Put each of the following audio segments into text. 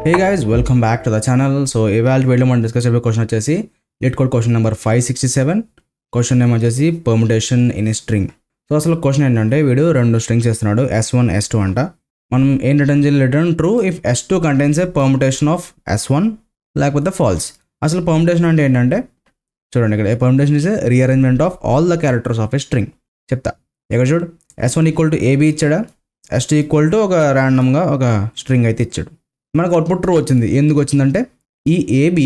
Hey guys, welcome back to the channel. So ఇవాళ video మనం discuss చేయబోయే question వచ్చేసి LeetCode question number 567. Question name వచ్చేసి permutation in a string. So అసలు question ఏంటంటే వీడు రెండు స్ట్రింగ్స్ ఇస్తున్నాడు, S1 S2 అంట. మనం ఏం రిటర్న్ చేయాలి? Return true if S2 contains A permutation of S1 లేకపోతే ఫాల్స్. అసలు పర్ముటేషన్ అంటే ఏంటంటే చూడండి, ఇక్కడ permutation is a rearrangement of all the characters of a string. చెప్తా, ఇక్కడ చూడు, S1 ఈక్వల్ టు AB ఇచ్చాడా, S2 ఈక్వల్ టు ఒక ర్యాండమ్గా ఒక స్ట్రింగ్ అయితే ఇచ్చాడు. మనకు అవుట్పుట్ ట్రూ వచ్చింది. ఎందుకు వచ్చిందంటే ఈ ఏబి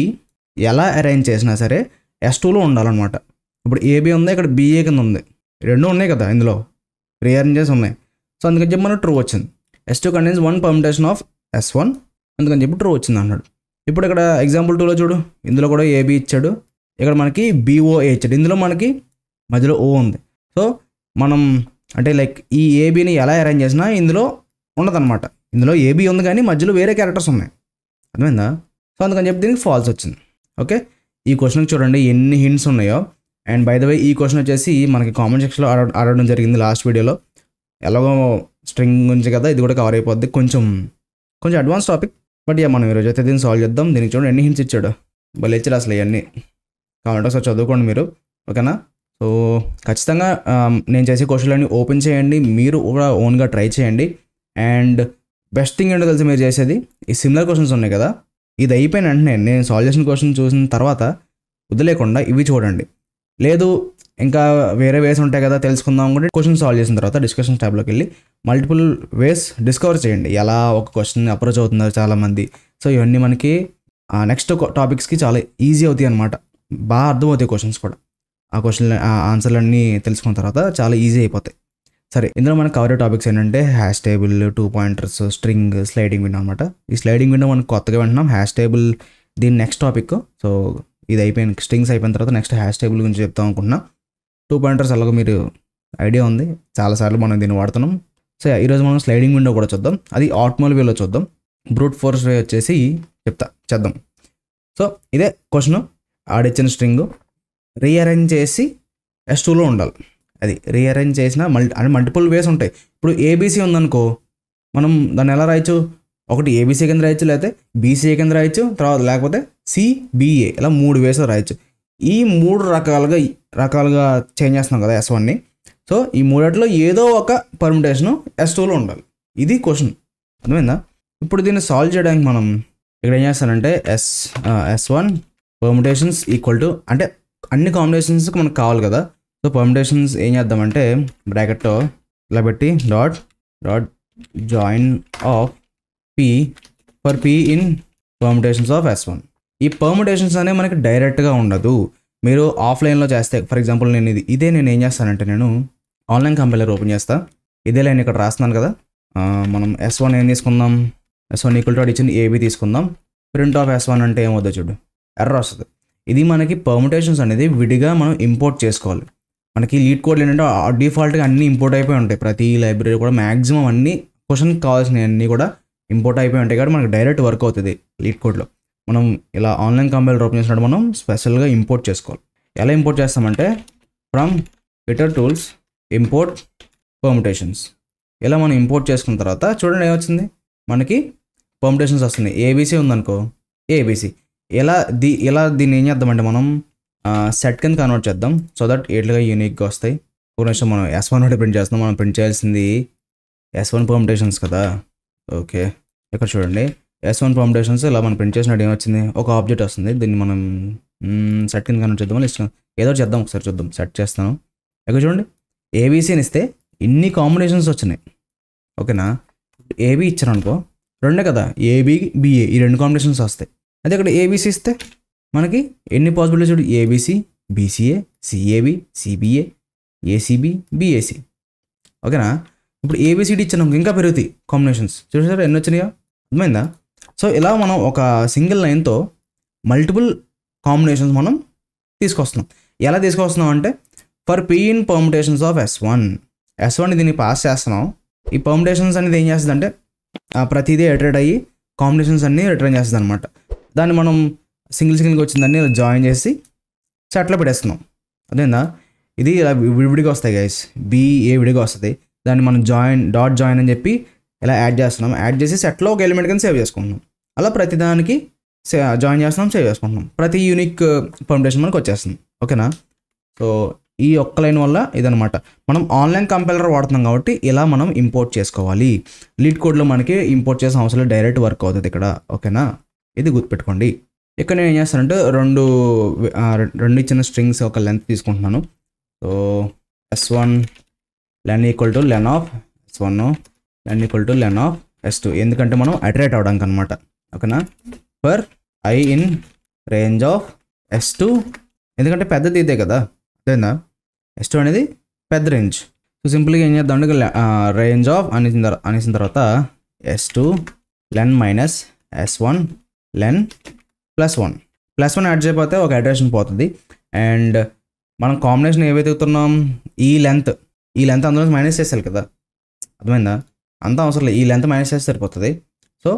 ఎలా అరేంజ్ చేసినా సరే S2లో ఉండాలన్నమాట. ఇప్పుడు ఏబి ఉంది, ఇక్కడ బిఏ కింద ఉంది, రెండు ఉన్నాయి కదా ఇందులో, రీఅరేంజెస్ ఉన్నాయి. సో అందుకని చెప్పి మనకు ట్రూ వచ్చింది. S2 contains one permutation of S1, అందుకని చెప్పి ట్రూ వచ్చింది అన్నాడు. ఇప్పుడు ఇక్కడ ఎగ్జాంపుల్ 2లో చూడు, ఇందులో కూడా ఏబి ఇచ్చాడు, ఇక్కడ మనకి BOA ఇచ్చాడు, ఇందులో మనకి మధ్యలో O ఉంది. సో మనం అంటే లైక్ ఈ ఏబిని ఎలా అరేంజ్ చేసినా ఇందులో ఉండదన్నమాట. ఇందులో ఏబీ ఉంది కానీ మధ్యలో వేరే క్యారెక్టర్స్ ఉన్నాయి, అర్థమైందా? సో అందుకని చెప్పి దీనికి ఫాల్స్ వచ్చింది. ఓకే, ఈ క్వశ్చన్కి చూడండి ఎన్ని హింట్స్ ఉన్నాయో. అండ్ బై ద వే ఈ క్వశ్చన్ వచ్చేసి మనకి కామెంట్ సెక్షన్లో అడగడం జరిగింది లాస్ట్ వీడియోలో. ఎలాగో స్ట్రింగ్ గురించి కదా, ఇది కూడా కవర్ అయిపోద్ది. కొంచెం అడ్వాన్స్ టాపిక్, బట్ మనం ఈరోజు అయితే దీన్ని సాల్వ్ చేద్దాం. దీనికి చూడండి ఎన్ని హింట్స్ ఇచ్చాడు, భలే ఇచ్చాడు అసలు. ఇవన్నీ కామెంట్ ఒకసారి చదువుకోండి మీరు, ఓకేనా? సో ఖచ్చితంగా నేను చేసే క్వశ్చన్లన్నీ ఓపెన్ చేయండి, మీరు కూడా ఓన్గా ట్రై చేయండి. అండ్ బెస్ట్ థింగ్ ఏంటో తెలిసి మీరు చేసేది, ఈ సిమిలర్ క్వశ్చన్స్ ఉన్నాయి కదా, ఇది అయిపోయిన వెంటనే నేను సాల్వ్ చేసిన క్వశ్చన్ చూసిన తర్వాత వదిలేకుండా ఇవి చూడండి. లేదు ఇంకా వేరే వేస్ ఉంటాయి కదా తెలుసుకుందాం అనుకుంటే క్వశ్చన్ సాల్వ్ చేసిన తర్వాత డిస్కషన్ ట్యాబ్లోకి వెళ్ళి మల్టిపుల్ వేస్ డిస్కవర్ చేయండి, ఎలా ఒక క్వశ్చన్ అప్రోచ్ అవుతున్నారు చాలామంది. సో ఇవన్నీ మనకి నెక్స్ట్ టాపిక్స్కి చాలా ఈజీ అవుతాయి అనమాట, బాగా అర్థమవుతాయి క్వశ్చన్స్ కూడా. ఆ క్వశ్చన్ ఆన్సర్లన్నీ తెలుసుకున్న తర్వాత చాలా ఈజీ అయిపోతాయి. సరే, ఇందులో మనకు కవర్ టాపిక్స్ ఏంటంటే hash table, 2 pointers, string, sliding window అనమాట. ఈ స్లైడింగ్ విండో మనకు కొత్తగా వింటున్నాం. హ్యాష్ టేబుల్ దీని నెక్స్ట్ టాపిక్. సో ఇది అయిపోయిన స్ట్రింగ్స్ అయిపోయిన తర్వాత నెక్స్ట్ హ్యాష్ టేబుల్ గురించి చెప్తాం అనుకుంటున్నా. 2 పాయింటర్స్ అలాగే మీరు ఐడియా ఉంది, చాలాసార్లు మనం దీన్ని వాడుతున్నాం. సో ఈరోజు మనం స్లైడింగ్ విండో కూడా చూద్దాం, అది ఆప్టిమల్ వేలో చూద్దాం. బ్రూట్ ఫోర్స్ వే వచ్చేసి చేద్దాం. సో ఇదే క్వశ్చన్, ఆడిచ్చిన స్ట్రింగ్ రీఅరేంజ్ చేసి S2లో ఉండాలి. అది రీఅరేంజ్ చేసిన మల్టిపుల్ వేస్ ఉంటాయి. ఇప్పుడు ఏబీసీ ఉందనుకో, మనం దాన్ని ఎలా రాయొచ్చు? ఒకటి ఏబీసీ కింద రాయొచ్చు, లేకపోతే బీసీఏ కింద రాయొచ్చు, తర్వాత లేకపోతే సిబిఏ, ఇలా 3 వేస్లో రాయొచ్చు. ఈ 3 రకాలుగా చేంజ్ చేస్తున్నాం కదా S1ని. సో ఈ మూడిట్లో ఏదో ఒక పర్ముటేషను S2లో ఉండాలి. ఇది క్వశ్చన్, అర్థమైందా? ఇప్పుడు దీన్ని సాల్వ్ చేయడానికి మనం ఇక్కడ ఏం చేస్తానంటే S1 పర్ముటేషన్స్ ఈక్వల్ టు, అంటే అన్ని కాంబినేషన్స్కి మనకు కావాలి కదా. సో పర్ముటేషన్స్ ఏం చేద్దామంటే బ్రాకెట్లో ఇలా పెట్టి dot join of P for P in permutations of S1. ఈ పర్ముటేషన్స్ అనేవి మనకి డైరెక్ట్గా ఉండదు, మీరు ఆఫ్లైన్లో చేస్తే. ఫర్ ఎగ్జాంపుల్ నేను ఏం చేస్తానంటే నేను ఆన్లైన్ కంపైలర్ ఓపెన్ చేస్తా, ఇదే లైన్ ఇక్కడ రాస్తున్నాను కదా. మనం S1 ఏం తీసుకుందాం, S1 ఈక్వల్ టు ఇచ్చింది AB తీసుకుందాం. ప్రింట్ ఆఫ్ S1 అంటే ఏమవుతుందో చూడు, ఎర్రర్ వస్తుంది. ఇది మనకి పర్ముటేషన్స్ అనేది విడిగా మనం ఇంపోర్ట్ చేసుకోవాలి. మనకి లీడ్ కోడ్లు ఏంటంటే డిఫాల్ట్గా అన్నీ ఇంపోర్ట్ అయిపోయి ఉంటాయి, ప్రతి లైబ్రరీ కూడా మ్యాక్సిమం అన్ని క్వశ్చన్కి కావాల్సినవి అన్నీ కూడా ఇంపోర్ట్ అయిపోయి ఉంటాయి కాబట్టి మనకి డైరెక్ట్ వర్క్ అవుతుంది లీడ్ కోడ్లో. మనం ఇలా ఆన్లైన్ కంపైలర్ ఓపెన్ చేసినప్పుడు మనం స్పెషల్గా ఇంపోర్ట్ చేసుకోవాలి. ఎలా ఇంపోర్ట్ చేస్తామంటే from Twitter tools import permutations. ఇలా మనం ఇంపోర్ట్ చేసుకున్న తర్వాత చూడండి ఏమొచ్చింది, మనకి పర్ముటేషన్స్ వస్తున్నాయి. ఏబీసీ ఉందనుకో, ఏబీసీ ఇలా దీన్ని ఏం చేద్దామంటే మనం సెట్ కింద కన్వర్ట్ చేద్దాం, సో దట్ ఎట్లుగా యూనిక్గా వస్తాయి. ఒక నిమిషం, మనం S1 ఒకటి ప్రింట్ చేస్తున్నాం, మనం ప్రింట్ చేయాల్సింది S1 పర్ముటేషన్స్ కదా. ఓకే, ఇక్కడ చూడండి S1 పర్ముటేషన్స్ ఇలా మనం ప్రింట్ చేసినట్టు ఏమొచ్చింది, ఒక ఆబ్జెక్ట్ వస్తుంది. దీన్ని మనం సెట్ కింద కన్వర్ట్ చేద్దాం, ఇష్టం ఏదో చేద్దాం, ఒకసారి చూద్దాం. సెట్ చేస్తాను, ఇక్కడ చూడండి ఏబీసీని ఇస్తే ఇన్ని కాంబినేషన్స్ వచ్చినాయి, ఓకేనా? ఏబీ ఇచ్చాను అనుకో, రెండే కదా, ఏబీ బిఏ, ఈ 2 కాంబినేషన్స్ వస్తాయి. అదే ఇక్కడ ఏబీసీ ఇస్తే మనకి ఎన్ని పాసిబిలిటీస్ చూడు, ABC, BCA, CAB, CBA, ACB, BAC, ఓకేనా? ఇప్పుడు ఏబిసిడి ఇచ్చాను ఇంకా పెరుగుతాయి కాంబినేషన్స్, చూసారా ఎన్ని వచ్చినాయో, అర్థమైందా? సో ఇలా మనం ఒక సింగిల్ లైన్తో మల్టిపుల్ కాంబినేషన్స్ మనం తీసుకొస్తున్నాం. ఎలా తీసుకొస్తున్నాం అంటే for P in permutations of S1 దీన్ని పాస్ చేస్తున్నాం. ఈ పర్ముటేషన్స్ అనేది ఏం చేస్తుంది అంటే ప్రతిదీ ఇటరేట్ అయ్యి కాంబినేషన్స్ అన్నీ రిటర్న్ చేస్తుంది అనమాట. దాన్ని మనం సింగిల్గా వచ్చిందాన్ని ఇలా జాయిన్ చేసి సెట్లో పెట్టేస్తున్నాం, అదేందా? ఇది ఇలా విడిగా వస్తాయి గైస్, BA విడిగా వస్తుంది. దాన్ని మనం జాయిన్ అని చెప్పి ఇలా యాడ్ చేస్తున్నాం. యాడ్ చేసి సెట్లో ఒక ఎలిమెంట్ కింద సేవ్ చేసుకుంటున్నాం. అలా ప్రతిదానికి జాయిన్ చేస్తున్నాం, సేవ్ చేసుకుంటున్నాం. ప్రతి యూనిక్ పర్మిటేషన్ మనకు వచ్చేస్తుంది. ఓకేనా? సో ఈ ఒక్క లైన్ వల్ల ఇదనమాట. మనం ఆన్లైన్ కంపైలర్ వాడుతున్నాం కాబట్టి ఇలా మనం ఇంపోర్ట్ చేసుకోవాలి. లీడ్ కోడ్లో మనకి ఇంపోర్ట్ చేసిన అవసరం డైరెక్ట్ వర్క్ అవుతుంది ఇక్కడ. ఓకేనా? ఇది గుర్తుపెట్టుకోండి. ఇక్కడ నేను ఏం చేస్తానంటే రెండు ఇచ్చిన స్ట్రింగ్స్ ఒక లెంత్ తీసుకుంటున్నాను. So s1 len equal to len of s1 len equal to len of s2, ఎందుకంటే మనం అటరేట్ అవడానికి అనమాట. ఓకేనా? For i in range of s2, ఎందుకంటే పెద్దది ఇదే కదా, అదేనా? s2 అనేది పెద్ద రేంజ్. సో సింపుల్గా ఏం చేద్దాం అంటే రేంజ్ ఆఫ్ అనేసిన తర్వాత s2 లెన్ మైనస్ s1 లెన్ +1 యాడ్ చేయకపోతే ఒక అడ్రేషన్ పోతుంది. అండ్ మనం కాంబినేషన్ ఏవైతే ఎత్తుతున్నాం, ఈ లెంత్ అందులో మైనస్ చేసేయాలి కదా, అర్థమైందా? అంత అవసరం లేదు, ఈ లెంత్ మైనస్ చేస్తే సరిపోతుంది. సో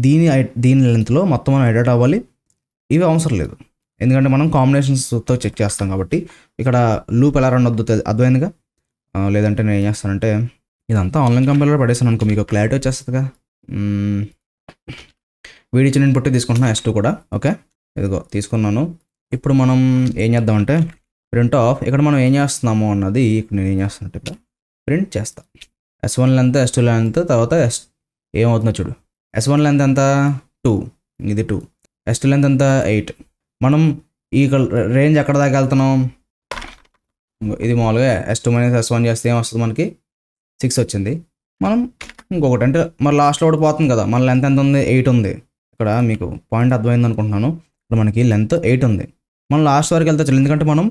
దీని లెంత్లో మొత్తం మనం ఎడిట్ అవ్వాలి. ఇవి అవసరం లేదు, ఎందుకంటే మనం కాంబినేషన్స్తో చెక్ చేస్తాం కాబట్టి. ఇక్కడ లూప్ ఎలా రన్ అవుద్దో అర్థమైందిగా. లేదంటే నేను ఏం చేస్తానంటే ఇదంతా ఆన్లైన్ కంపైలర్ పడేసాను అనుకో, మీకు క్లారిటీ వచ్చేస్తుందిగా. వీడిచ్చిన ఇన్పుట్ తీసుకుంటున్నాను, s2 కూడా. ఓకే, ఇదిగో తీసుకున్నాను. ఇప్పుడు మనం ఏం చేద్దామంటే ప్రింట్ ఆఫ్, ఇక్కడ మనం ఏం చేస్తున్నాము అన్నది ఇక్కడ నేను ఏం చేస్తానంటే ఇక్కడ ప్రింట్ చేస్తా. s1 లెంత్, s2 లెంత్, తర్వాత ఏమవుతుందో చూడు. s1 లెంత్ ఎంత 2, ఇది 2. s2 లెంత్ ఎంత 8. మనం ఈ రేంజ్ ఎక్కడ దాకా వెళ్తున్నాం, ఇది మామూలుగా s2 మైనస్ s1 చేస్తే ఏమొస్తుంది మనకి 6 వచ్చింది. మనం ఇంకొకటి అంటే మరి లాస్ట్లో కూడా పోతుంది కదా, మన లెంత్ ఎంత ఉంది 8 ఉంది. ఇక్కడ మీకు పాయింట్ అర్థమైంది అనుకుంటున్నాను. ఇక్కడ మనకి లెంత్ 8 ఉంది. మనం లాస్ట్ వరకు వెళ్తే చాలు, ఎందుకంటే మనం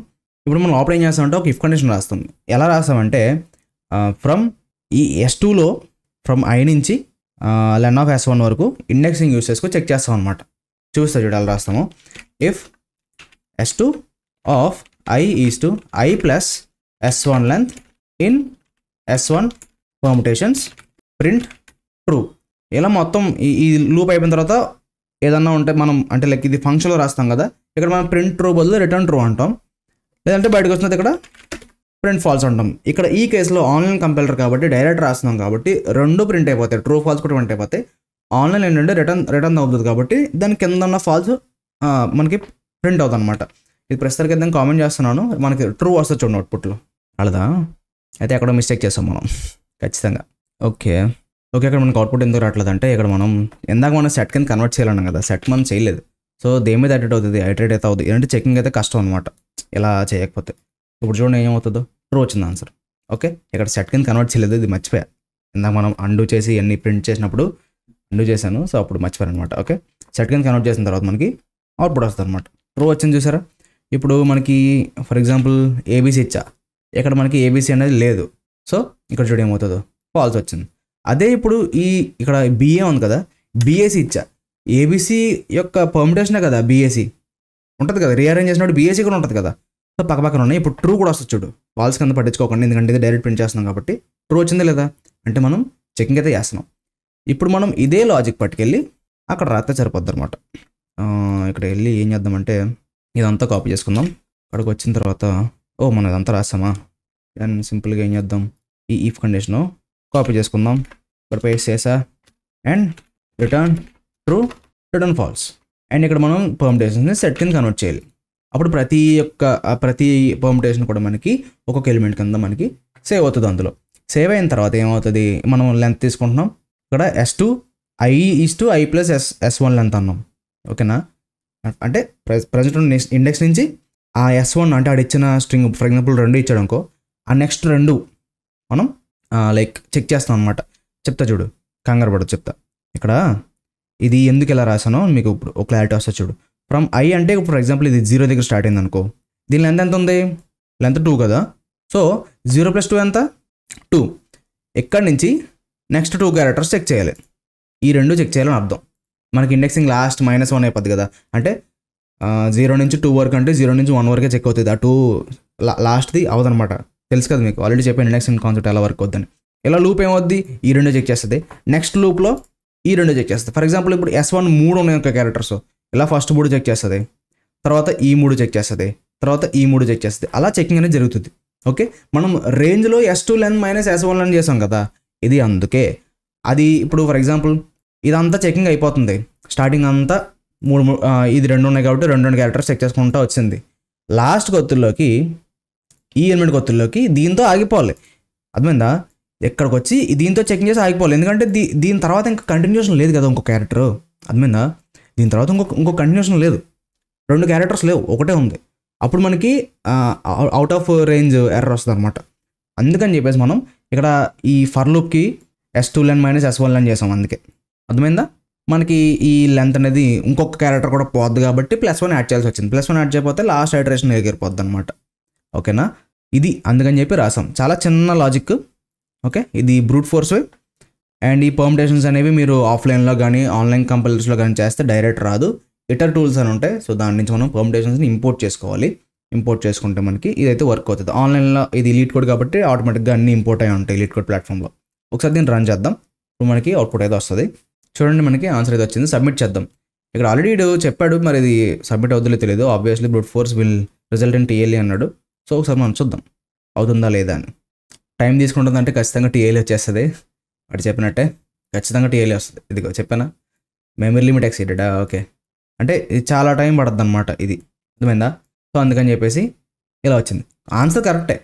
లోపల ఏం చేస్తామంటే ఒక ఇఫ్ కండిషన్ రాస్తాం. ఎలా రాస్తామంటే ఫ్రమ్ ఈ s2లో ఫ్రమ్ i నుంచి లెన్ ఆఫ్ s1 వరకు ఇండెక్సింగ్ యూస్ చేసుకొని చెక్ చేస్తాం అనమాట. చూస్తా చూడు ఎలా రాస్తాము. If s2 of i is to i plus s1 length in s1 permutations print true. ఇలా మొత్తం ఈ లూప్ అయిపోయిన తర్వాత ఏదన్నా ఉంటే మనం అంటే లైక్ ఇది ఫంక్షన్లో రాస్తాం కదా, ఇక్కడ మనం ప్రింట్ ట్రూ బదులు రిటర్న్ ట్రూ అంటాం. లేదంటే బయటకు వస్తున్నది ఇక్కడ ప్రింట్ ఫాల్స్ అంటాం. ఇక్కడ ఈ కేసులో ఆన్లైన్ కంపైలర్ కాబట్టి డైరెక్ట్ రాస్తున్నాం కాబట్టి రెండు ప్రింట్ అయిపోతాయి, ట్రూ ఫాల్స్ కూడా ప్రింట్ అయిపోతాయి. ఆన్లైన్ ఏంటంటే రిటర్న్ అవుతుంది కాబట్టి దాని కింద ఉన్న ఫాల్స్ మనకి ప్రింట్ అవుతుంది అనమాట. ఇది ప్రస్తుతానికి అయితే కామెంట్ చేస్తున్నాను, మనకి ట్రూ వస్తుంది చూడండి అవుట్పుట్లో. అలాదా అయితే ఎక్కడో మిస్టేక్ చేస్తాం మనం ఖచ్చితంగా. ఓకే, ఇక్కడ మనకు అవుట్పుట్ ఎందుకు రావట్లేదు అంటే ఇక్కడ మనం ఇందాక మనం సెట్ కింద కన్వర్ట్ చేయాలన్నాం కదా, సెట్ మనం చేయలేదు. సో దేని మీద అటెట్ అవుతుంది, ఐటరేట్ అయితే అవుతుంది. ఏంటంటే చెకింగ్ అయితే కష్టం అనమాట ఇలా చేయకపోతే. ఇప్పుడు చూడండి ఏమవుతుందో, ట్రూ వచ్చింది ఆన్సర్. ఓకే, ఇక్కడ సెట్ కింద కన్వర్ట్ చేయలేదు, ఇది మర్చిపోయా. ఇందాక మనం అండూ చేసి అన్ని ప్రింట్ చేసినప్పుడు అండూ చేశాను, సో అప్పుడు మర్చిపోయాను అనమాట. ఓకే, సెట్ కింద కన్వర్ట్ చేసిన తర్వాత మనకి అవుట్పుట్ వస్తుంది అనమాట. ట్రూ వచ్చింది చూసారా. ఇప్పుడు మనకి ఫర్ ఎగ్జాంపుల్ ఏబీసీ ఇచ్చా, ఇక్కడ మనకి ఏబీసీ అనేది లేదు. సో ఇక్కడ చూడ ఏమవుతుందో ఫాల్స్ వచ్చింది. అదే ఇప్పుడు ఇక్కడ బిఏ ఉంది కదా, బిఏసీ ఇచ్చా, ఏబీసీ యొక్క పర్మిటేషనే కదా బిఏసీ ఉంటుంది కదా, రీఅరేంజ్ చేసినప్పుడు బిఏసీ కూడా ఉంటుంది కదా. సో పక్కన ఉన్నాయి. ఇప్పుడు ట్రూ కూడా వస్తుంది చూడు, ఫాల్స్ కింద పట్టించుకోకండి, ఎందుకంటే ఇది డైరెక్ట్ ప్రింట్ చేస్తున్నాం కాబట్టి. ట్రూ వచ్చింది లేదా అంటే మనం చెకింగ్ అయితే చేస్తున్నాం. ఇప్పుడు మనం ఇదే లాజిక్ పట్టుకెళ్ళి అక్కడ రాస్తే సరిపోద్ది అనమాట. ఇక్కడ వెళ్ళి ఏం చేద్దామంటే ఇదంతా కాపీ చేసుకుందాం. అక్కడికి వచ్చిన తర్వాత మనం ఇదంతా రాస్తామా, దెన్ సింపుల్గా ఏం చేద్దాం, ఈ ఇఫ్ కండిషను కాపీ చేసుకుందాం. ఇక్కడ పేస్ట్ చేసా and return true, return falls. And ఇక్కడ మనం పర్ముటేషన్స్ని సెట్ కింద కన్వర్ట్ చేయాలి. అప్పుడు ప్రతి పర్ముటేషన్ కూడా మనకి ఒక్కొక్క ఎలిమెంట్ కింద మనకి సేవ్ అవుతుంది. అందులో సేవ్ అయిన తర్వాత ఏమవుతుంది, మనం లెంత్ తీసుకుంటున్నాం. ఇక్కడ s2 i is to i plus s1 length అన్నాం. ఓకేనా, అంటే ప్రజెంట్ ఇండెక్స్ నుంచి ఆ s1 అంటే ఆడు ఇచ్చిన స్ట్రింగ్ ఫర్ ఎగ్జాంపుల్ 2 ఇచ్చాడు అనుకో, ఆ నెక్స్ట్ 2 మనం లైక్ చెక్ చేస్తాం అనమాట. చెప్తా చూడు, కంగారు పడదు చెప్తా. ఇక్కడ ఇది ఎందుకు ఎలా రాసానో మీకు ఇప్పుడు ఒక క్లారిటీ వస్తుంది చూడు. ఫ్రమ్ i అంటే ఇప్పుడు ఫర్ ఎగ్జాంపుల్ ఇది 0 దగ్గర స్టార్ట్ అయింది అనుకో, దీని లెంత్ ఎంత ఉంది, లెంత్ 2 కదా. సో 0 + 2 ఎంత 2. ఎక్కడి నుంచి నెక్స్ట్ 2 క్యారెక్టర్స్ చెక్ చేయాలి, ఈ 2 చెక్ చేయాలని అర్థం. మనకి ఇండెక్సింగ్ లాస్ట్ -1 అయిపోద్ది కదా, అంటే 0 నుంచి 2 వరకు అంటే 0 నుంచి 1 వరకే చెక్ అవుతుంది. ఆ 2 లాస్ట్ది అవదనమాట. తెలుసు కదా మీకు, ఆల్రెడీ చెప్పాను ఇండెక్సింగ్ కాన్సెప్ట్ ఎలా వర్క్ అవుద్దని. ఇలా లూప్ ఏమవుద్ది, ఈ 2 చెక్ చేస్తుంది, నెక్స్ట్ లూప్లో ఈ 2 చెక్ చేస్తుంది. ఫర్ ఎగ్జాంపుల్ ఇప్పుడు s1 3 ఉన్నాయి ఒక క్యారెక్టర్స్, ఇలా ఫస్ట్ 3 చెక్ చేస్తుంది, తర్వాత ఈ 3 చెక్ చేస్తుంది, తర్వాత ఈ 3 చెక్ చేస్తుంది. అలా చెకింగ్ అనేది జరుగుతుంది. ఓకే, మనం రేంజ్లో s2 లెన్ మైనస్ s1 లెన్ చేసాం కదా, ఇది అందుకే. అది ఇప్పుడు ఫర్ ఎగ్జాంపుల్ ఇదంతా చెకింగ్ అయిపోతుంది. స్టార్టింగ్ అంతా ఇది 2 ఉన్నాయి కాబట్టి 2 క్యారెక్టర్స్ చెక్ చేసుకుంటూ వచ్చింది. లాస్ట్ కొత్తుల్లోకి ఈ ఎలిమెంట్ కొత్తుల్లోకి దీంతో ఆగిపోవాలి. అర్థమైందా? ఎక్కడికి వచ్చి దీంతో చెకింగ్ చేసి ఆగిపోవాలి. ఎందుకంటే దీని తర్వాత ఇంకా కంటిన్యూషన్ లేదు కదా ఇంకో క్యారెక్టర్. అర్థమైందా? దీని తర్వాత ఇంకో కంటిన్యూషన్ లేదు. 2 క్యారెక్టర్స్ లేవు, ఒకటే ఉంది. అప్పుడు మనకి అవుట్ ఆఫ్ రేంజ్ ఎర్రర్ వస్తుంది అనమాట. అందుకని చెప్పేసి మనం ఇక్కడ ఈ ఫర్ లూప్కి S2 లెన్ మైనస్ S1 లెన్ చేసాం. అందుకే అర్థమైందా? మనకి ఈ లెంత్ అనేది ఇంకొక క్యారెక్టర్ కూడా పోద్ది కాబట్టి +1 యాడ్ చేయాల్సి వచ్చింది. +1 యాడ్ చేయకపోతే లాస్ట్ ఐటరేషన్ ఎగిరిపోద్ది అనమాట. ఓకేనా? ఇది అందుకని చెప్పి రాసాం. చాలా చిన్న లాజిక్. ఓకే, ఇది బ్రూట్ ఫోర్స్ వే. అండ్ ఈ పర్మిటేషన్స్ అనేవి మీరు ఆఫ్లైన్లో కానీ ఆన్లైన్ కంపైలర్స్లో కానీ చేస్తే డైరెక్ట్ రాదు. ఇటర్ టూల్స్ అని ఉంటాయి. సో దాని నుంచి మనం పర్మిటేషన్స్ని ఇంపోర్ట్ చేసుకోవాలి. ఇంపోర్ట్ చేసుకుంటే మనకి ఇదైతే వర్క్ అవుతుంది. ఆన్లైన్లో ఇది లీడ్ కోడ్ కాబట్టి ఆటోమేటిక్గా అన్ని ఇంపోర్ట్ అయి ఉంటాయి లీడ్ కోడ్ ప్లాట్ఫామ్లో. ఒకసారి దీన్ని రన్ చేద్దాం. ఇప్పుడు మనకి అవుట్పుట్ అయితే వస్తుంది. చూడండి, మనకి ఆన్సర్ అయితే వచ్చింది. సబ్మిట్ చేద్దాం. ఇక్కడ ఆల్రెడీ చెప్పాడు, మరి ఇది సబ్మిట్ అవుతుందో తెలియదు. Obviously brute force will result in TLE అన్నాడు. సో ఒకసారి మనం చూద్దాం అవుతుందా లేదా అని. టైం తీసుకుంటుందంటే ఖచ్చితంగా టీఎల్ఈ వచ్చేస్తుంది. వాడు చెప్పినట్టే ఖచ్చితంగా టీఎల్ఈ వస్తుంది. ఇదిగో చెప్పానా, మెమరీ లిమిట్ ఎక్సీడెడ్. ఓకే, అంటే ఇది చాలా టైం పడుతుంది అనమాట. ఇది అర్థమైందా? సో అందుకని చెప్పేసి ఇలా వచ్చింది. ఆన్సర్ కరెక్టే.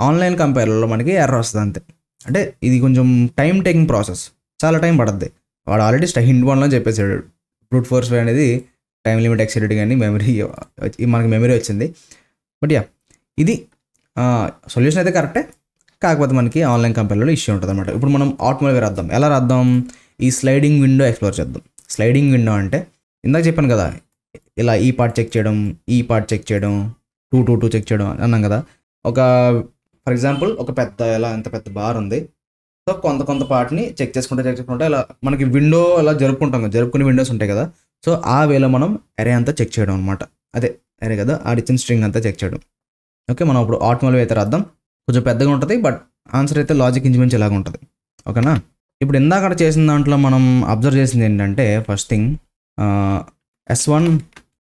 ఆన్లైన్ కంపేర్లో మనకి ఎర్రర్ వస్తుంది అంతే. అంటే ఇది కొంచెం టైం టేకింగ్ ప్రాసెస్, చాలా టైం పడుతుంది. వాడు ఆల్రెడీ హింట్ 1లో చెప్పేసాడు బ్రూట్ ఫోర్స్ వే అనేది టైం లిమిట్ ఎక్సీడెడ్ కానీ మనకి మెమరీ వచ్చింది. బట్ యా, ఇది సొల్యూషన్ అయితే కరెక్టే. కాకపోతే మనకి ఆన్లైన్ కంపేర్లో ఇష్యూ ఉంటుంది అనమాట. ఇప్పుడు మనం ఆటోమేటిక్ రాద్దాం. ఎలా రాద్దాం? ఈ స్లైడింగ్ విండో ఎక్స్ప్లోర్ చేద్దాం. స్లైడింగ్ విండో అంటే ఇందాక చెప్పాను కదా, ఇలా ఈ పార్ట్ చెక్ చేయడం, ఈ పార్ట్ చెక్ చేయడం, 2 చెక్ చేయడం అన్నాం కదా. ఫర్ ఎగ్జాంపుల్ ఒక ఎంత పెద్ద బార్ ఉంది. సో కొంత పార్ట్ని చెక్ చేసుకుంటే ఇలా మనకి విండో ఇలా జరుపుకునే విండోస్ ఉంటాయి కదా. సో ఆ వేలో మనం అరే అంతా చెక్ చేయడం అనమాట. అదే అరే కదా, ఆడిచ్చిన స్ట్రింగ్ అంతా చెక్ చేయడం. ఓకే, మనం ఇప్పుడు ఆటోమేటిక్ అయితే రాద్దాం. కొంచెం పెద్దగా ఉంటుంది, బట్ ఆన్సర్ అయితే లాజిక్ ఇంచుమించు ఇలాగ ఉంటుంది. ఓకేనా? ఇప్పుడు ఇందాక చేసిన దాంట్లో మనం అబ్జర్వ్ చేసింది ఏంటంటే, first thing S1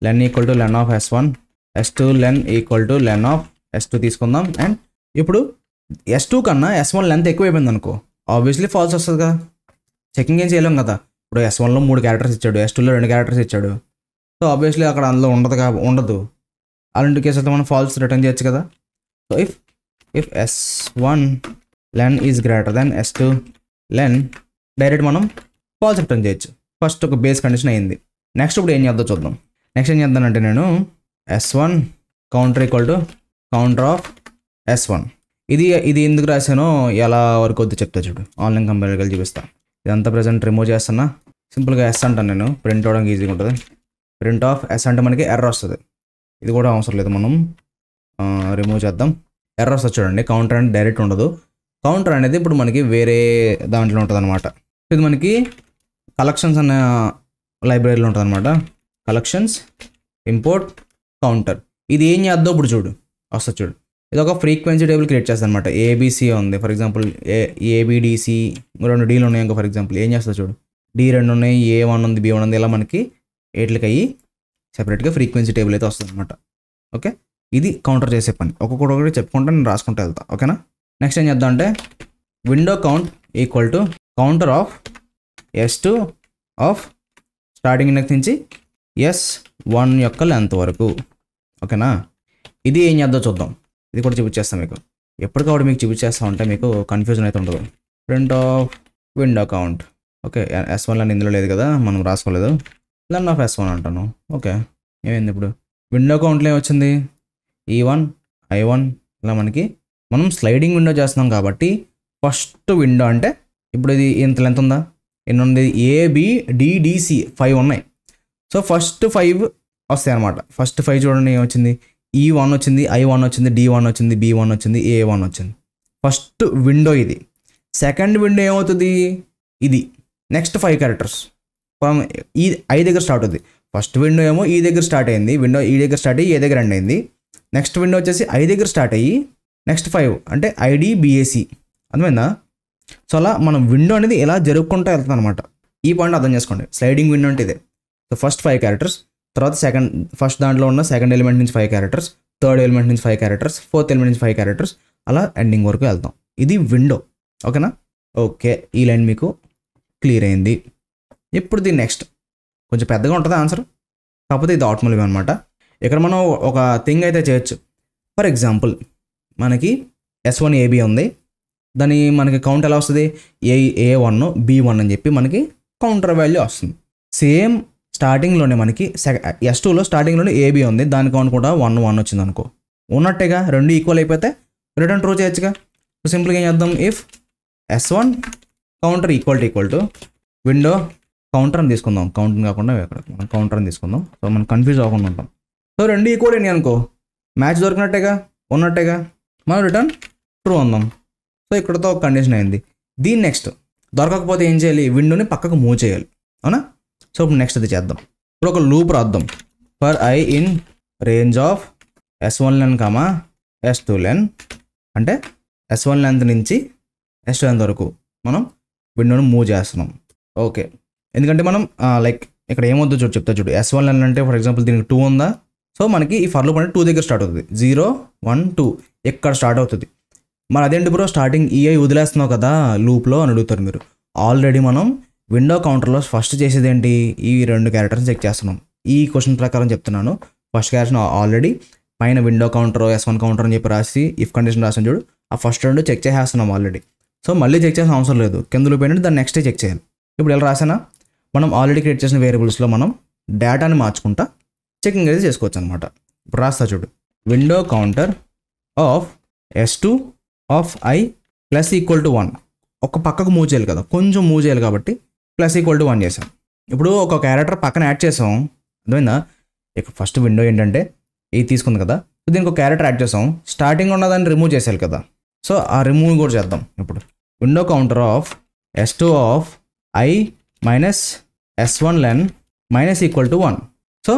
len equal to len of S1, S2 len equal to len of S2 తీసుకుందాం. అండ్ ఇప్పుడు S2 కన్నా S1 లెంత్ ఎక్కువైపోయింది అనుకో, ఆబ్వియస్లీ ఫాల్స్ వస్తుంది కదా. చెకింగ్ ఏం చేయలేం కదా. ఇప్పుడు S1లో 3 క్యారెక్టర్స్ ఇచ్చాడు, S2లో 2 క్యారెక్టర్స్ ఇచ్చాడు. సో ఆబ్వియస్లీ అక్కడ అందులో ఉండదు. అలాంటి కేసులో మనం ఫాల్స్ రిటర్న్ చేయొచ్చు కదా. So if S1 len is greater than S2 len, direct మనం ఫాల్స్ రిటర్న్ చేయొచ్చు. ఫస్ట్ ఒక బేస్ కండిషన్ అయింది. నెక్స్ట్ ఇప్పుడు ఏం చేద్దాం చూద్దాం. నెక్స్ట్ ఏం చేద్దానంటే నేను S1 counter equal to counter of S1. ఇది ఎందుకు రాశానో ఎలా వరకు వద్దు చెప్తా చూడు. ఆన్లైన్ కంపేర్కి వెళ్ళి చూపిస్తా. ఇదంతా ప్రజెంట్ రిమూవ్ చేస్తున్నా. సింపుల్గా S అంటాను నేను, ప్రింట్ అవ్వడానికి ఈజీగా ఉంటుంది. ప్రింట్ ఆఫ్ S అంటే మనకి ఎర్రర్ వస్తుంది. ఇది కూడా అవసరం లేదు, మనం రిమూవ్ చేద్దాం. ఎర్రర్ వస్తుంది చూడండి. కౌంటర్ అనేది డైరెక్ట్ ఉండదు. కౌంటర్ అనేది ఇప్పుడు మనకి వేరే దాంట్లో ఉంటుంది అనమాట. ఇది మనకి కలెక్షన్స్ అనే లైబ్రరీలో ఉంటుంది అనమాట. Collections import counter. ఇది ఏం చేద్దాం ఇప్పుడు చూడు, వస్తుంది చూడు. ఇది ఒక ఫ్రీక్వెన్సీ టేబుల్ క్రియేట్ చేస్తుంది అనమాట. ఏబిసి ఉంది ఫర్ ఎగ్జాంపుల్, ఏబిడిసి 2 డీలు ఉన్నాయి ఇంకా ఫర్ ఎగ్జాంపుల్. ఏం చేస్తుంది చూడు, D2 ఉన్నాయి, A1 ఉంది, B1 ఉంది. ఇలా మనకి ఏట్లకి అయ్యి సెపరేట్గా ఫ్రీక్వెన్సీ టేబుల్ అయితే వస్తుంది అనమాట. ఓకే, ఇది కౌంటర్ చేసే పని. ఒక్కొక్కటి చెప్పుకుంటా నేను రాసుకుంటూ వెళ్తా. ఓకేనా? నెక్స్ట్ ఏం చేద్దాం అంటే window count equal to counter of S2 of starting index నుంచి S1 యొక్క లెంత్ వరకు. ఓకేనా? ఇది ఏం చేద్దాం చూద్దాం. ఇది కూడా చూపించేస్తాం మీకు. ఎప్పటికప్పుడు మీకు చూపించేస్తా ఉంటే మీకు కన్ఫ్యూజన్ అయితే ఉండదు. Print of window count. Okay, S1 లెన్ ఇందులో లేదు కదా, మనం రాసుకోలేదు. లెన్ ఆఫ్ S1 అంటాను. ఓకే, ఏమైంది ఇప్పుడు? విండో కౌంట్లో ఏమొచ్చింది? E1 I1 ఇలా మనకి మనం స్లైడింగ్ విండో చేస్తున్నాం కాబట్టి ఫస్ట్ విండో అంటే ఇప్పుడు ఇది ఎంత లెంత్ ఉందా, ఎన్ని ఉంది? ABDDC 5 ఉన్నాయి. సో ఫస్ట్ 5 వస్తాయి అనమాట. ఫస్ట్ 5 చూడండి ఏమొచ్చింది? E1 వచ్చింది, I1 వచ్చింది, D1 వచ్చింది, B1 వచ్చింది, A1 వచ్చింది. ఫస్ట్ విండో ఇది. సెకండ్ విండో ఏమవుతుంది? ఇది. నెక్స్ట్ 5 క్యారెక్టర్స్ ఈ I దగ్గర స్టార్ట్ అవుతుంది. ఫస్ట్ విండో ఏమో ఈ దగ్గర స్టార్ట్ అయింది, విండో ఈ దగ్గర స్టార్ట్ అయ్యి ఏ దగ్గర ఎండ్ అయింది. నెక్స్ట్ విండో వచ్చేసి I దగ్గర స్టార్ట్ అయ్యి నెక్స్ట్ 5 అంటే IDBAC. అర్థమైందా? సో అలా మనం విండో అనేది ఎలా జరుపుకుంటూ వెళ్తుంది అనమాట. ఈ పాయింట్ అర్థం చేసుకోండి. స్లైడింగ్ విండో అంటే ఇదే. సో ఫస్ట్ 5 క్యారెక్టర్స్, తర్వాత ఫస్ట్ దాంట్లో ఉన్న సెకండ్ ఎలిమెంట్ నుంచి 5 క్యారెక్టర్స్, థర్డ్ ఎలిమెంట్ నుంచి 5 క్యారెక్టర్స్, ఫోర్త్ ఎలిమెంట్ నుంచి 5 క్యారెక్టర్స్, అలా ఎండింగ్ వరకు వెళ్తాం. ఇది విండో. ఓకేనా? ఓకే, ఈ లైన్ మీకు క్లియర్ అయింది. ఇప్పుడు దీని నెక్స్ట్ కొంచెం పెద్దగా ఉంటుంది ఆన్సర్, కాకపోతే ఇది ఆటోమేటిక్ అనమాట. ఇక్కడ మనం ఒక థింగ్ అయితే చేయొచ్చు. ఫర్ ఎగ్జాంపుల్ మనకి S1 AB ఉంది, దాని మనకి కౌంట్ ఎలా వస్తుంది, A1 B1 అని చెప్పి మనకి కౌంటర్ వాల్యూ వస్తుంది. సేమ్ స్టార్టింగ్లోనే మనకి S2లో స్టార్టింగ్లోనే AB ఉంది, దాని కౌంట్ కూడా 1 1 వచ్చింది అనుకో, ఉన్నట్టేగా, రెండు ఈక్వల్ అయిపోతే రిటర్న్ ట్రూ చేయొచ్చుగా. సో సింపుల్గా ఏం చేద్దాం, if S1 counter equal to window counter అని తీసుకుందాం, కౌంటర్ కాకుండా మనం కౌంటర్ అని తీసుకుందాం. సో మనం కన్ఫ్యూజ్ అవ్వకుండా ఉంటాం. సో రెండు ఈక్వల్ అయినాయి అనుకో, మ్యాచ్ దొరికినట్టేగా, ఉన్నట్టేగా, మనం రిటర్న్ ట్రూ అందాం. సో ఇక్కడతో ఒక కండిషన్ అయింది. దీని నెక్స్ట్ దొరకకపోతే ఏం చేయాలి, విండోని పక్కకు మూవ్ చేయాలి, అవునా. సో ఇప్పుడు నెక్స్ట్ అది చేద్దాం. ఇప్పుడు ఒక లూప్ రాద్దాం. For I in range of S1 len comma S2 len, అంటే S1 లెంత్ నుంచి S2 లెంత్ వరకు మనం విండోని మూవ్ చేస్తున్నాం. ఓకే, ఎందుకంటే మనం లైక్ ఇక్కడ ఏమొద్దు చెప్తా చూడు. S1 లెన్ అంటే ఫర్ ఎగ్జాంపుల్ దీనికి 2 ఉందా, సో మనకి ఈ ఫర్ లూప్ అంటే 2 దగ్గర స్టార్ట్ అవుతుంది. 0 1 2 ఎక్కడ స్టార్ట్ అవుతుంది. మరి అదేంటి బ్రో స్టార్టింగ్ EI వదిలేస్తున్నావు కదా లూప్లో అని అడుగుతారు మీరు. ఆల్రెడీ మనం విండో కౌంటర్లో ఫస్ట్ చేసేది ఏంటి, ఈ 2 క్యారెక్టర్స్ చెక్ చేస్తున్నాం. ఈ క్వశ్చన్ ప్రకారం చెప్తున్నాను. ఫస్ట్ క్యారెక్టర్ ఆల్రెడీ పైన విండో కౌంటర్ S1 కౌంటర్ అని చెప్పి రాసి ఇఫ్ కండిషన్ రాసాను చూడు, ఆ ఫస్ట్ 2 చెక్ చేసేస్తున్నాం ఆల్రెడీ. సో మళ్ళీ చెక్ చేసిన అవసరం లేదు, కింద లూప్ ఏంటంటే దాన్ని నెక్స్టే చెక్ చేయాలి. ఇప్పుడు ఎలా రాసానా, మనం ఆల్రెడీ క్రియేట్ చేసిన వేరియబుల్స్లో మనం డేటాని మార్చుకుంటా చెకింగ్ అయితే చేసుకోవచ్చు అనమాట. ఇప్పుడు రాస్తా చూడు, window counter of S2 of I plus equal to 1. ఒక పక్కకు మూవ్ చేయాలి కదా, కొంచెం మూవ్ చేయాలి కాబట్టి ప్లస్ ఈక్వల్ టు 1 చేసాం. ఇప్పుడు ఒక క్యారెక్టర్ పక్కన యాడ్ చేసాం, అర్థమైందా. ఇక ఫస్ట్ విండో ఏంటంటే ఇది తీసుకుంది కదా, సో దీనికి ఒక క్యారెక్టర్ యాడ్ చేసాం, స్టార్టింగ్ ఉన్నదాన్ని రిమూవ్ చేసేయాలి కదా. సో ఆ రిమూవ్ కూడా చేద్దాం. ఇప్పుడు window counter of S2 of I minus S1 len minus equal to 1. So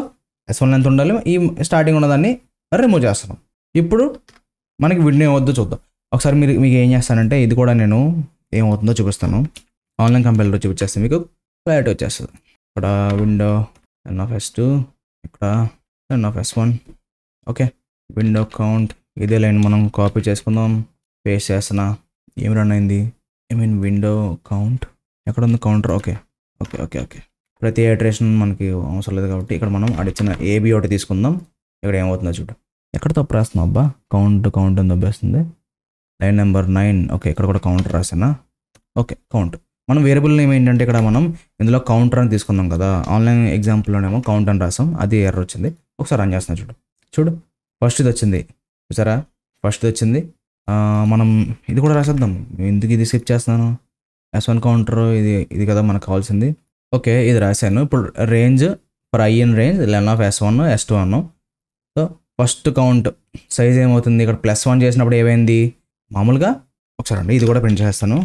S1 length ఉండాలి, ఈ స్టార్టింగ్ ఉన్నదాన్ని రిమూవ్ చేస్తున్నాం. ఇప్పుడు మనకి విండో ఏమవుతుందో చూద్దాం. ఒకసారి మీకు ఏం చేస్తానంటే ఇది కూడా నేను ఏమవుతుందో చూపిస్తాను. ఆన్లైన్ కంపైలర్ చూపించేస్తే మీకు క్లారిటీ వచ్చేస్తుంది. ఇక్కడ విండో లెన్ ఆఫ్ S2, ఇక్కడ len of S1. Okay, window count ఇదే లైన్ మనం కాపీ చేసుకుందాం, పేస్ట్ చేస్తున్నా. ఏమి రన్ అయింది, విండో కౌంట్ ఎక్కడ ఉంది, counter. Okay okay okay okay ప్రతి ఐటరేషన్ మనకి అవసరం లేదు కాబట్టి ఇక్కడ మనం అడిచిన AB ఒకటి తీసుకుందాం. ఇక్కడ ఏమవుతుందో చూడు, ఎక్కడ తప్పు రాస్తున్నాం అబ్బా, కౌంట్ అని దొబ్బేస్తుంది. Line number 9. ఓకే, ఇక్కడ కూడా కౌంటర్ రాసానా. ఓకే, కౌంట్ మనం వేరియబుల్ నేమ్ ఏంటంటే ఇక్కడ మనం ఇందులో కౌంటర్ అని తీసుకుందాం కదా, ఆన్లైన్ ఎగ్జాంపుల్లోనేమో కౌంట్ అని రాసాం, అది ఎర్రర్ వచ్చింది. ఒకసారి రన్ చేస్తున్నా చూడు ఫస్ట్ ఇది వచ్చింది చూసారా, ఫస్ట్ వచ్చింది. మనం ఇది కూడా రాసేద్దాం, ఎందుకు ఇది స్కిప్ చేస్తున్నాను. S1 కౌంటర్ ఇది కదా మనకు కావాల్సింది. ఓకే, ఇది రాశాను. ఇప్పుడు range for I in range len of S1 S2 అన్నాం. సో ఫస్ట్ కౌంట్ సైజ్ ఏమవుతుంది, ఇక్కడ +1 చేసినప్పుడు ఏమైంది, మామూలుగా ఒకసారి అండి ఇది కూడా ప్రింట్ చేస్తాను.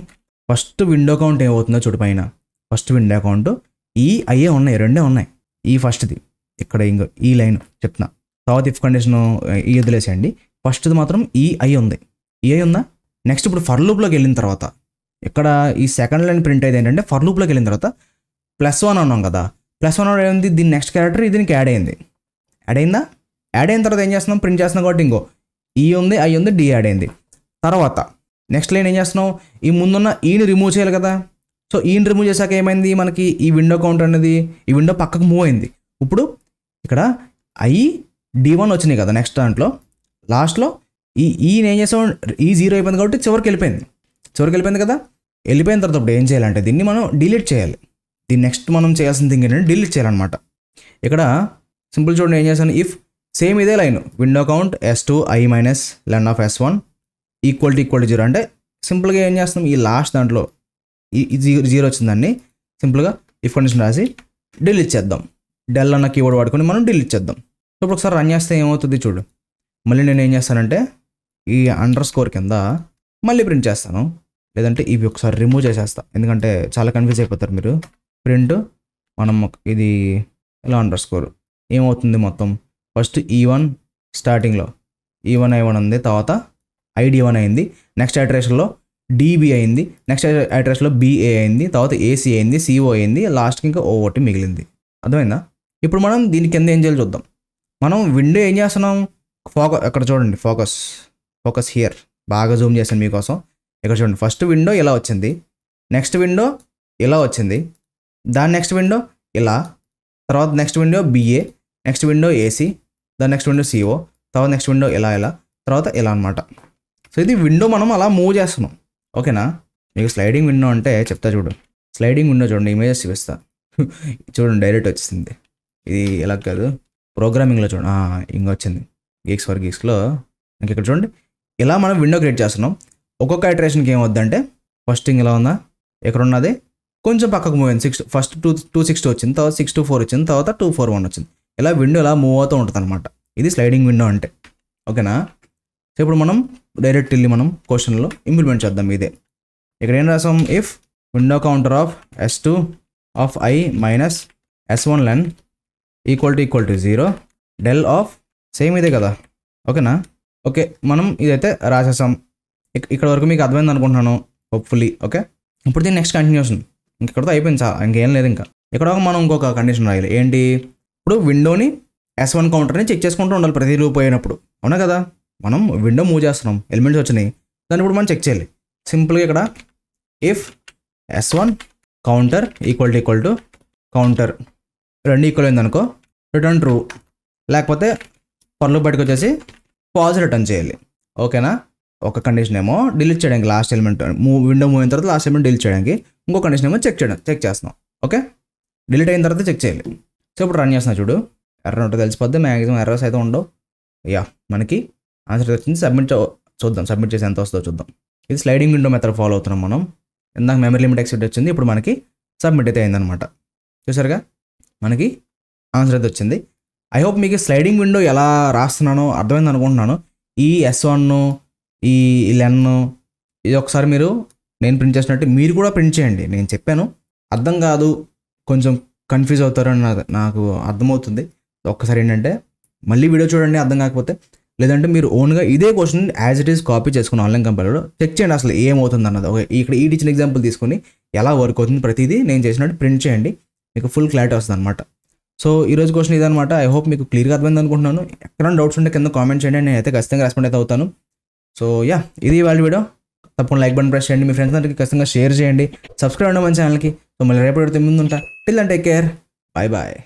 ఫస్ట్ విండో కౌంట్ ఏమవుతుందో చూడు, పైన ఫస్ట్ విండో కౌంట్ ఈ అయ్యే ఉన్నాయి, రెండే ఉన్నాయి. ఈ ఫస్ట్ది ఇక్కడ ఇంకో ఈ లైన్ చెప్తున్నా, తర్వాత ఇఫ్ కండిషన్ ఈ వదిలేసేయండి. ఫస్ట్ది మాత్రం ఈ ఐ ఉంది, ఈ ఐ ఉందా. నెక్స్ట్ ఇప్పుడు ఫర్ లూప్లోకి వెళ్ళిన తర్వాత ఇక్కడ ఈ సెకండ్ లైన్ ప్రింట్ అయితే ఏంటంటే ఫర్ లూప్లోకి వెళ్ళిన తర్వాత +1 అన్నాం కదా, +1 ఏంది, దీని నెక్స్ట్ క్యారెక్టర్ దీనికి యాడ్ అయిందా. యాడ్ అయిన తర్వాత ఏం చేస్తున్నాం, ప్రింట్ చేస్తున్నాం కాబట్టి ఇంకో ఈ ఉంది, ఐ ఉంది, డి యాడ్ అయింది. తర్వాత నెక్స్ట్ లైన్ ఏం చేస్తున్నాం, ఈ ముందున్న ఈని రిమూవ్ చేయాలి కదా. సో ఈని రిమూవ్ చేశాక ఏమైంది, మనకి ఈ విండో కౌంట్ అనేది ఈ విండో పక్కకు మూవ్ అయింది. ఇప్పుడు ఇక్కడ D1 వచ్చినాయి కదా, నెక్స్ట్ దాంట్లో లాస్ట్లో ఈయన ఏం చేసాం, ఈ 0 అయిపోయింది కాబట్టి చివరికి వెళ్ళిపోయింది కదా. వెళ్ళిపోయిన తర్వాత ఇప్పుడు ఏం చేయాలంటే దీన్ని మనం డిలీట్ చేయాలి. దీన్ని నెక్స్ట్ మనం చేయాల్సిన థింగ్ ఏంటంటే డిలీట్ చేయాలన్నమాట. ఇక్కడ సింపుల్ చూడండి ఏం చేశాను, ఇఫ్ సేమ్ ఇదే line window count S2 I minus len of S1 equal to 0 అంటే సింపుల్గా ఏం చేస్తాం, ఈ లాస్ట్ దాంట్లో ఈ 0 వచ్చిందాన్ని సింపుల్గా ఇఫ్ కండిషన్ రాసి డిలీట్ చేద్దాం. డెల్ అన్న కీవర్డ్ వాడుకొని మనం డిలీట్ చేద్దాం. ఇప్పుడు ఒకసారి రన్ చేస్తే ఏమవుతుంది చూడు, మళ్ళీ నేను ఏం చేస్తానంటే ఈ _ కింద మళ్ళీ ప్రింట్ చేస్తాను, లేదంటే ఇవి ఒకసారి రిమూవ్ చేసేస్తా, ఎందుకంటే చాలా కన్ఫ్యూజ్ అయిపోతారు మీరు. ప్రింట్ మనం ఇది ఇలా _ ఏమవుతుంది మొత్తం, ఫస్ట్ E1 స్టార్టింగ్లో E1 I1 ఉంది, తర్వాత ID1 అయింది, నెక్స్ట్ ఐటరేషన్లో DB అయింది, నెక్స్ట్ ఐటరేషన్లో BA అయింది, తర్వాత AC అయింది, CO అయింది, లాస్ట్కి ఇంకా O1 మిగిలింది. అర్థమైందా. ఇప్పుడు మనం దీని కింద ఏం చేయాలి చూద్దాం. మనం విండో ఏం చేస్తున్నాం, అక్కడ చూడండి, ఫోకస్ హియర్, బాగా జూమ్ చేశాను మీకోసం. ఇక్కడ చూడండి, ఫస్ట్ విండో ఇలా వచ్చింది, నెక్స్ట్ విండో ఇలా వచ్చింది, దాని నెక్స్ట్ విండో ఇలా, తర్వాత next window BA, next window AC, దాని నెక్స్ట్ విండో CO, తర్వాత నెక్స్ట్ విండో ఇలా తర్వాత ఇలా అనమాట. సో ఇది విండో మనం అలా మూవ్ చేస్తున్నాం. ఓకేనా? మీకు స్లైడింగ్ విండో అంటే చెప్తా చూడు. స్లైడింగ్ విండో చూడండి, ఇమేజెస్ చూపిస్తా. చూడండి డైరెక్ట్ వచ్చేసింది. ఇది ఎలా కాదు, ప్రోగ్రామింగ్లో చూడండి ఇంకొచ్చింది గీక్స్ ఫర్ గీక్స్లో. ఇంక ఇక్కడ చూడండి, ఇలా మనం విండో క్రియేట్ చేస్తున్నాం. ఒక్కొక్క ఐటరేషన్కి ఏమవుద్దంటే ఫస్ట్ థింగ్ ఇలా ఉందా, ఇక్కడ ఉన్నది కొంచెం పక్కకు మూవ్ అయింది. ఫస్ట్ 260 వచ్చింది, తర్వాత 624 వచ్చింది, తర్వాత 241 వచ్చింది. ఇలా విండో ఇలా మూవ్ అవుతూ ఉంటుంది అనమాట. ఇది స్లైడింగ్ విండో అంటే. ఓకేనా? సో ఇప్పుడు మనం డైరెక్ట్ వెళ్ళి మనం క్వశ్చన్లో ఇంప్లిమెంట్ చేద్దాం. ఇదే ఇక్కడ ఏం రాసాం, if window counter of S2 of I minus S1 len equal to 0 del of same ఇదే కదా. ఓకేనా? ఓకే, మనం ఇదైతే రాసేసాం. ఇక్కడ వరకు మీకు అర్థమైంది అనుకుంటున్నాను, హోప్ఫుల్లీ. ఓకే, ఇప్పుడు దీని నెక్స్ట్ కంటిన్యూషన్ ఇక్కడతో అయిపోయింది, చాలా ఇంకేం లేదు. ఇంకా ఇక్కడ మనం ఇంకొక కండిషన్ రాయాలి. ఏంటి, ఇప్పుడు విండోని S1 కౌంటర్ని చెక్ చేసుకుంటూ ఉండాలి ప్రతి లూప్ అయినప్పుడు. అవునా కదా? మనం విండో మూవ్ చేస్తున్నాం, ఎలిమెంట్స్ వచ్చినాయి, దాన్ని ఇప్పుడు మనం చెక్ చేయాలి. సింపుల్గా ఇక్కడ if S1 counter equal to counter రెండు ఈక్వల్ అయింది అనుకో, రిటర్న్ ట్రూ, లేకపోతే పర్లు బయటకు వచ్చేసి ఫాల్స్ రిటర్న్ చేయాలి. ఓకేనా? ఒక కండిషన్ ఏమో డిలీట్ చేయడానికి, లాస్ట్ ఎలిమెంట్ విండో మూవ్ అయిన తర్వాత లాస్ట్ ఎలిమెంట్ డిలీట్ చేయడానికి, ఇంకో కండిషన్ ఏమో చెక్ చేస్తున్నాం. ఓకే, డిలీట్ అయిన తర్వాత చెక్ చేయాలి. సో ఇప్పుడు రన్ చేస్తున్నా చూడు, ఎర్రర్ ఉంటుంది తెలిసిపోద్ది, మ్యాక్సిమం ఎర్రర్స్ అయితే ఉండవు. మనకి ఆన్సర్ వచ్చింది. చూద్దాం, సబ్మిట్ చేసి ఎంత వస్తుందో చూద్దాం. ఇది స్లైడింగ్ విండో మెథడ్ ఫాలో అవుతున్నాం మనం. ఇందాక మెమరీ లిమిట్ ఎక్సిట్ వచ్చింది, ఇప్పుడు మనకి సబ్మిట్ అయితే అయిందనమాట. చూసారుగా, మనకి ఆన్సర్ అయితే వచ్చింది. ఐ హోప్ మీకు స్లైడింగ్ విండో ఎలా రాస్తున్నానో అర్థమైంది అనుకుంటున్నాను. ఈ S1 ఈ లెన్ ఇది ఒకసారి మీరు నేను ప్రింట్ చేసినట్టు మీరు కూడా ప్రింట్ చేయండి. నేను చెప్పాను, అర్థం కాదు, కొంచెం కన్ఫ్యూజ్ అవుతారని నాకు అర్థమవుతుంది. ఒక్కసారి ఏంటంటే మళ్ళీ వీడియో చూడండి అర్థం కాకపోతే, లేదంటే మీరు ఓన్గా ఇదే question as it is copy చేసుకుని ఆన్లైన్ కంపెనీలో చెక్ చేయండి అసలు ఏమవుతుంది అన్నది. ఓకే, ఇక్కడ ఈ టీచింగ్ ఎగ్జాంపుల్ తీసుకొని ఎలా వర్క్ అవుతుంది ప్రతిదీ నేను చేసినట్టు ప్రింట్ చేయండి, మీకు ఫుల్ క్లారిటీ వస్తుంది అనమాట. సో ఈరోజు క్వశ్చన్ ఇదనమాట. ఐ హోప్ మీకు క్లియర్గా అర్థమైంది అనుకుంటున్నాను. ఎక్కడైనా డౌట్స్ ఉంటే కింద కామెంట్ చేయండి, నేను అయితే ఖచ్చితంగా రెస్పాండ్ అయితే అవుతాను. సో ఇది వాళ్ళ వీడియో. తప్పకుండా లైక్ బటన్ ప్రెస్ చేయండి, మీ ఫ్రెండ్స్ అందరికీ ఖచ్చితంగా షేర్ చేయండి, సబ్స్క్రైబ్ అవ్వండి మన ఛానల్కి. సో మళ్ళీ రేపు ముందు ఉంటా. Till then take care, bye bye.